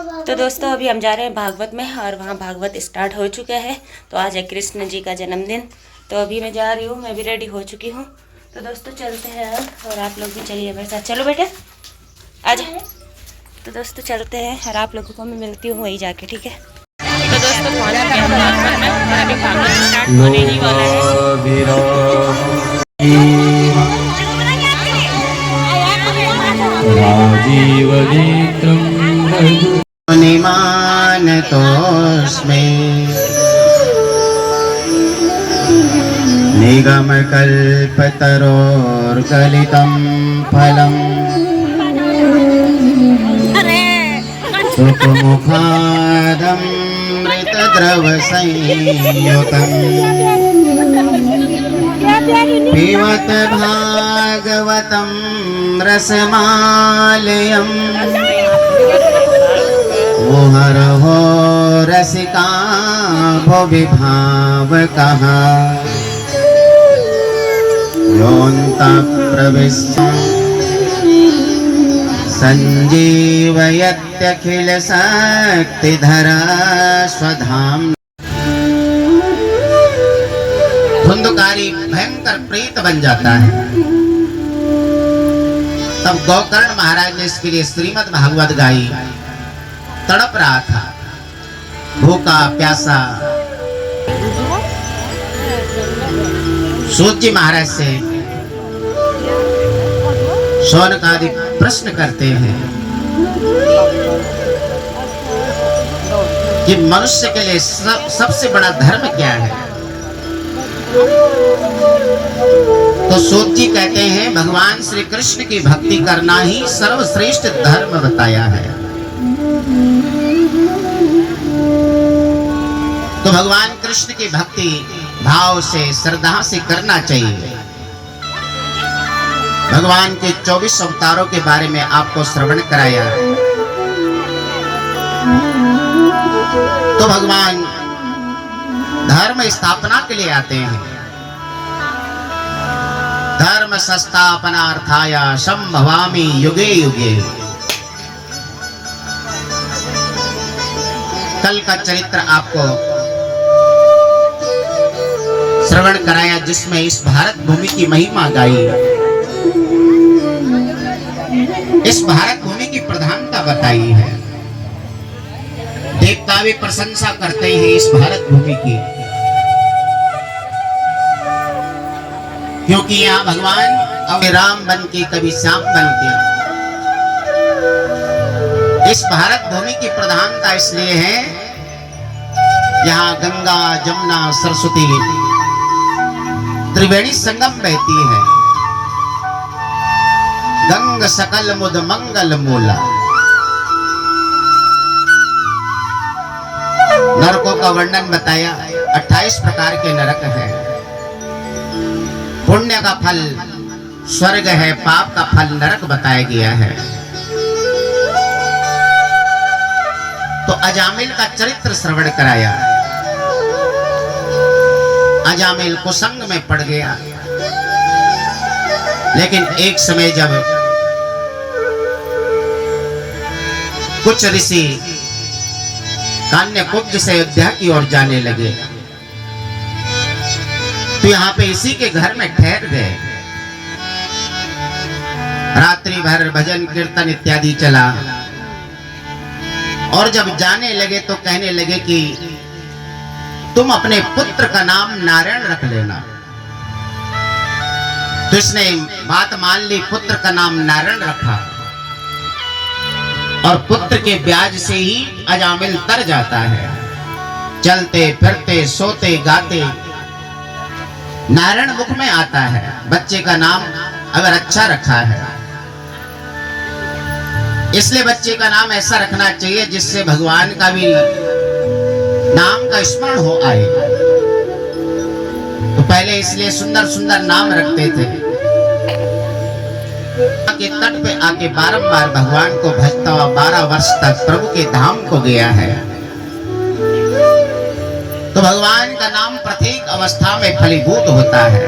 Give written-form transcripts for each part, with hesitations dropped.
तो दोस्तों अभी हम जा रहे हैं भागवत में और वहाँ भागवत स्टार्ट हो चुका है। तो आज है कृष्ण जी का जन्मदिन। तो अभी मैं जा रही हूँ, मैं भी रेडी हो चुकी हूँ। तो दोस्तों चलते हैं अब, और आप लोग भी चलिए मेरे साथ। चलो बेटे आ जाओ। तो दोस्तों चलते हैं और आप लोगों को मैं मिलती हूँ वहीं जाके, ठीक है। तो दोस्तों पहुँच गए हम भागवत में और अभी भागवत स्टार्ट होने ही वाला है। राजीव नेत्रं निमानतोऽस्मि निगमकल्पतरोर्गलितं फलम् सुखमुखादमृतद्रवसंयुतम् पिबत भागवतं रसमालयम् मुहुर्मुहुः रसिका भुवि भावुकाः योऽन्तः प्रविश्य सञ्जीवयत्यखिलशक्तिधरा स्वधाम्ना। धुंधकारी भयंकर प्रेत बन जाता है। तब गोकर्ण महाराज ने इसके लिए श्रीमद् भागवत गाई। तड़प रहा था, भूखा प्यासा। सूत जी महाराज से शौनक आदि प्रश्न करते हैं कि मनुष्य के लिए सबसे बड़ा धर्म क्या है। तो सूत जी कहते हैं भगवान श्री कृष्ण की भक्ति करना ही सर्वश्रेष्ठ धर्म बताया है। तो भगवान कृष्ण की भक्ति भाव से श्रद्धा से करना चाहिए। भगवान के 24 अवतारों के बारे में आपको श्रवण कराया। तो भगवान धर्म स्थापना के लिए आते हैं। धर्म संस्थापनार्थाय संभवामि युगे युगे। कल का चरित्र आपको श्रवण कराया, जिसमें इस भारत भूमि की महिमा गाई, इस भारत भूमि की प्रधानता बताई है। देवता भी प्रशंसा करते हैं इस भारत भूमि की, क्योंकि यहाँ भगवान कभी राम बन के कभी श्याम बन के। इस भारत भूमि की प्रधानता इसलिए है, यहाँ गंगा जमुना सरस्वती त्रिवेणी संगम बहती है। गंग सकल मुद मंगल मूला। नरकों का वर्णन बताया। 28 प्रकार के नरक हैं। पुण्य का फल स्वर्ग है, पाप का फल नरक बताया गया है। तो अजामिल का चरित्र श्रवण कराया। अजामिल कुसंग में पड़ गया, लेकिन एक समय जब कुछ ऋषि कान्यकुब्ज से अयोध्या की ओर जाने लगे, तो यहाँ पे इसी के घर में ठहर गए। रात्रि भर भजन कीर्तन इत्यादि चला, और जब जाने लगे तो कहने लगे कि तुम अपने पुत्र का नाम नारायण रख लेना। तो इसने बात मान ली, पुत्र का नाम नारायण रखा, और पुत्र के ब्याज से ही अजामिल तर जाता है। चलते फिरते सोते गाते नारायण मुख में आता है। बच्चे का नाम अगर अच्छा रखा है, इसलिए बच्चे का नाम ऐसा रखना चाहिए जिससे भगवान का भी नाम का स्मरण हो आए। तो पहले इसलिए सुंदर सुंदर नाम रखते थे। के तट पे आके बारंबार भगवान को भजता हुआ 12 वर्ष तक प्रभु के धाम को गया है। तो भगवान का नाम प्रत्येक अवस्था में फलीभूत होता है।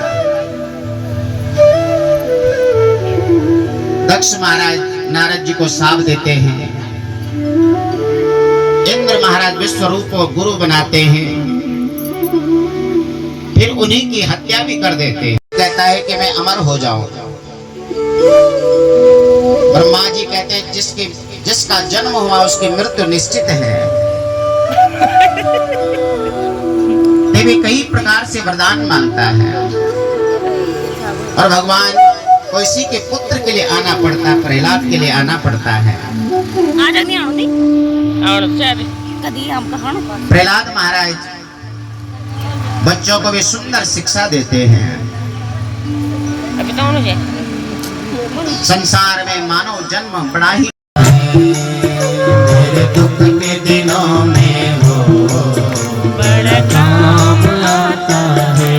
दक्ष महाराज नारद जी को शाप देते हैं महाराज विश्वरूप को गुरु बनाते हैं, फिर उन्हीं की हत्या भी कर देते हैं। कहता है कि मैं अमर हो जाऊं। ब्रह्मा जी कहते हैं जिसका जन्म हुआ उसकी मृत्यु निश्चित है। देवी कई प्रकार से वरदान मांगता है और भगवान को इसी के पुत्र के लिए आना पड़ता है, प्रहलाद के लिए आना पड़ता है। प्रहलाद महाराज बच्चों को भी सुंदर शिक्षा देते हैं। संसार में मानव जन्म बड़ा ही मेरे दुख के दिनों में वो बड़ा काम आता है।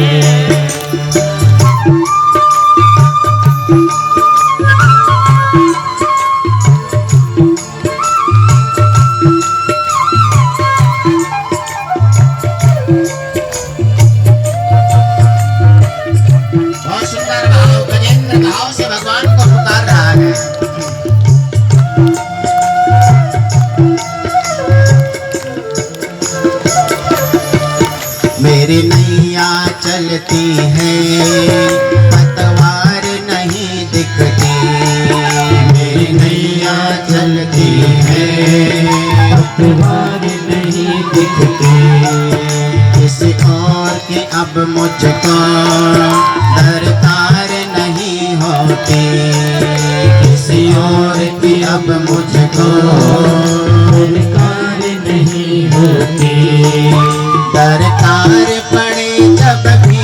बहुत सुंदर भाव, गजेंद्र भाव से भगवान को पुकार रहा है। मेरी नैया चलती है पतवार नहीं दिखती, मेरी नैया चलती है पतवार नहीं दिखती। किसी और की अब मुझको दरकार नहीं होती, किसी और की अब मुझको दरकार नहीं होती। दरकार पड़े जब भी,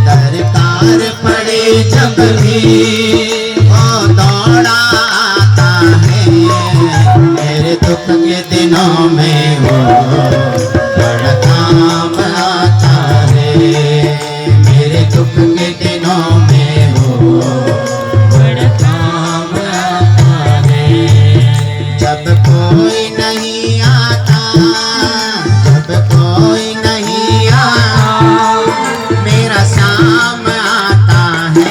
दरकार पड़े जब भी वो दौड़ा आता है। मेरे दुख के दिनों में वो बड़ा काम आता है। मेरे दुख के दिनों में वो बड़ा काम आता है। जब कोई नहीं आता, जब कोई नहीं आता, मेरा शाम आता है।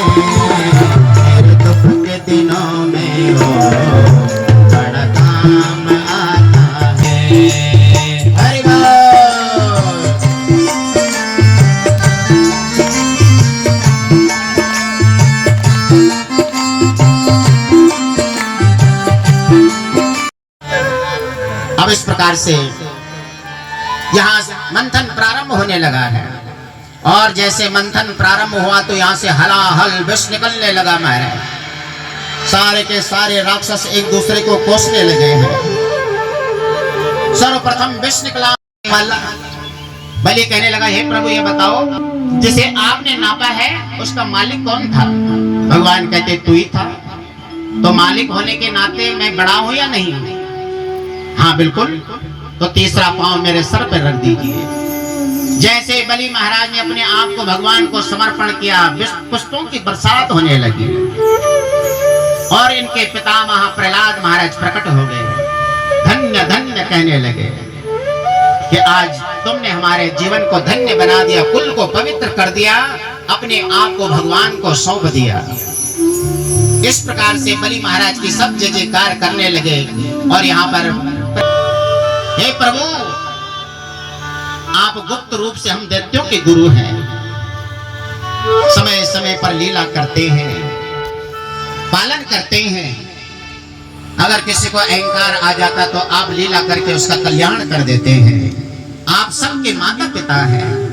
मेरे दुख के दिनों में वो बड़ा काम आता है। हरि बोल। अब इस प्रकार से यहाँ मंथन प्रारंभ होने लगा है और जैसे मंथन प्रारंभ हुआ तो यहाँ से हलाहल विष निकलने लगा। महाराज सारे के सारे राक्षस एक दूसरे को कोसने लगे हैं। सर्वप्रथम विष निकला वाला बलि कहने लगा, हे प्रभु ये बताओ जिसे आपने नापा है उसका मालिक कौन था? भगवान कहते तू ही था। तो मालिक होने के नाते मैं बड़ा हूं या नहीं? हाँ बिल्कुल। तो तीसरा पांव मेरे सर पर रख दीजिए। जैसे बलि महाराज ने अपने आप को भगवान को समर्पण किया, पुष्पों की बरसात होने लगी और इनके पितामह प्रहलाद महाराज प्रकट हो गए। धन्य धन्य कहने लगे कि आज तुमने हमारे जीवन को धन्य बना दिया, कुल को पवित्र कर दिया, अपने आप को भगवान को सौंप दिया। इस प्रकार से बलि महाराज की सब जय जयकार करने लगे और यहाँ पर हे प्रभु आप गुप्त रूप से हम दैत्यों के गुरु हैं, समय समय पर लीला करते हैं, पालन करते हैं। अगर किसी को अहंकार आ जाता तो आप लीला करके उसका कल्याण कर देते हैं। आप सबके माता पिता हैं।